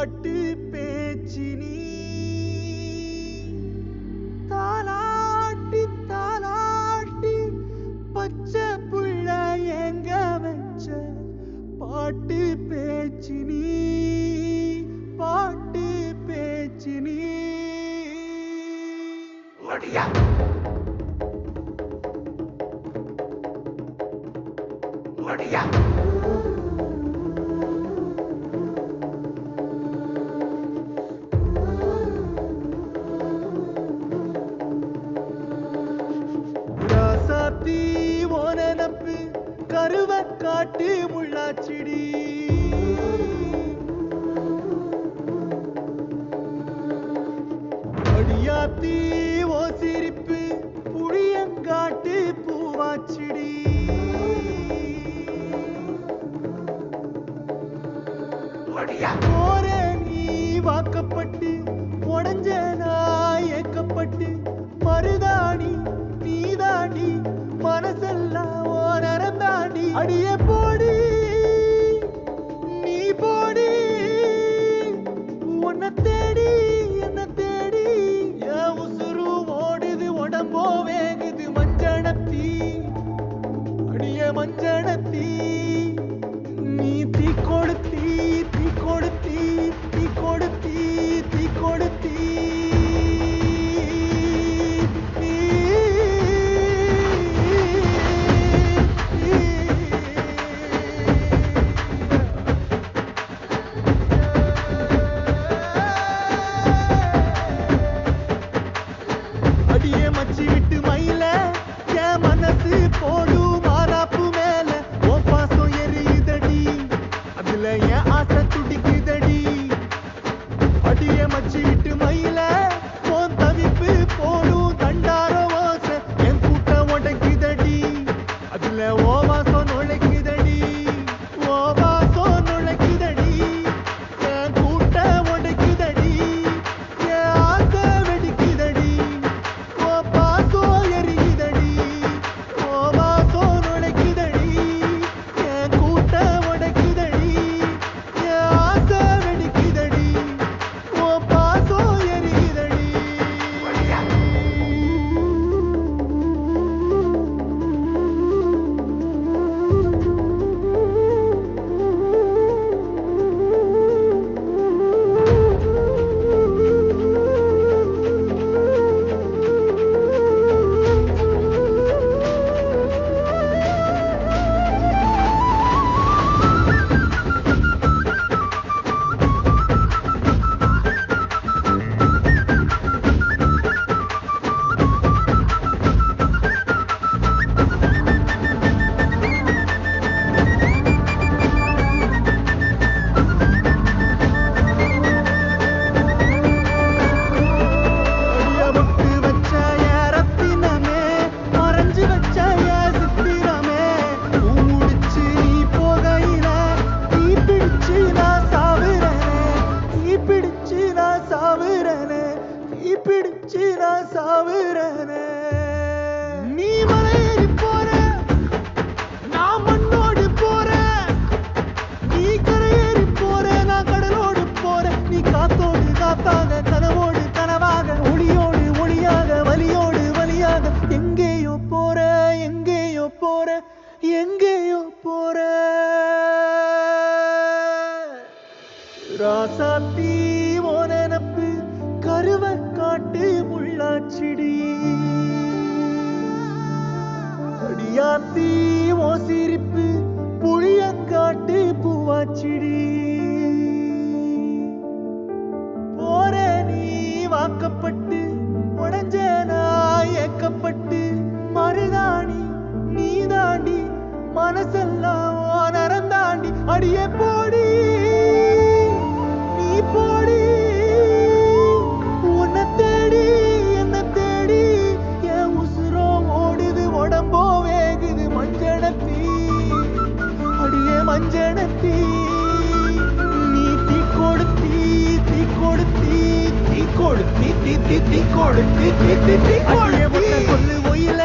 பாட்டு பேச்சு நீ தாலாட்டி தாலாட்டி பச்சை புள்ள எங்க வச்ச பாட்டு பேச்சு நீ பாட்டு பேச்சு நீ ஒடியா ஒடியா ராசாத்தி ஓனனப்பு கருவ காட்டு முள்ளாச்சிடி அடியாத்தி ஓ சிரிப்பு புளியங்காட்டு பூவாச்சிடி போற நீ வாக்கப்பட்டு உடஞ்ச நான் ஏக்கப்பட்டு மருதாணி நீதாண்டி மனசெல்லாம் ஓ நரந்தாண்டி அடிய போடி நீ போடி உன்னை தேடி என்ன தேடி என் உசுரு ஓடுது உடம்போ வேகுது மஞ்சனத்தி அடிய மஞ்சனத்தி நீ தீ கொடுத்தி தீ கொடுத்தி தீ கொடுத்தி தீ கொடுத்தி அடிய மச்சி விட்டு மயில என் மனசு போடு மாறாப்பு மேல ஓ பாசம் எரியுதடி அதுல என் ஆசை துடிக்குதடி அடிய மச்சி விட்டு மயில போன் தவிப்பு போடும் தண்டார ஓசை என் கூட்ட உடைக்குதடி அதுல ஓ வாசம் நுழைக்குதடி ஓ வாசம் நுழைக்குதடி என் கூட்ட உடைக்குதடி என் ஆசை வெடிக்குதடி ஓ பாசம் எரியுதடி ஓ வாசம் நுழைக்குதடி என் கூட்ட உடைக்குதடி என் ஆசை வெடிக்குதடி ஓ பாசம் எரியுதடி நீ மலையேறி போற நான் மண்ணோடு போற நீ கரையேறி போற நான் கடலோடு போற நீ காத்தோடு காத்தாக கனவோடு கனவாக ஒளியோடு ஒளியாக வலியோடு வலியாக எங்கேயோ போற எங்கேயோ போற எங்கேயோ போற ராசாத்தி ஓ நெனப்பு கருவ காட்டு முள்ளாச்சிடி அடியாத்தி ஓ சிரிப்பு புளியங்காட்டு பூவாச்சிடி போற நீ வாக்கப்பட்டு உடஞ்ச நான் ஏக்கப்பட்டு மருதாணி நீதாண்டி மனசெல்லாம் ஓ நரந்தாண்டி அடிய போடி நீ போடி உன்னை தேடி என்ன தேடி என் உசுரோ ஓடுது உடம்போ வேகுது மஞ்சனத்தி அடிய மஞ்சனத்தி நீ தீ கொடுத்தி தீ கொடுத்தி தீ கொடுத்தி தீ தீ தீ கொடுத்தி தீ தீ தீ கொடுத்தி சொல்லு ஒயில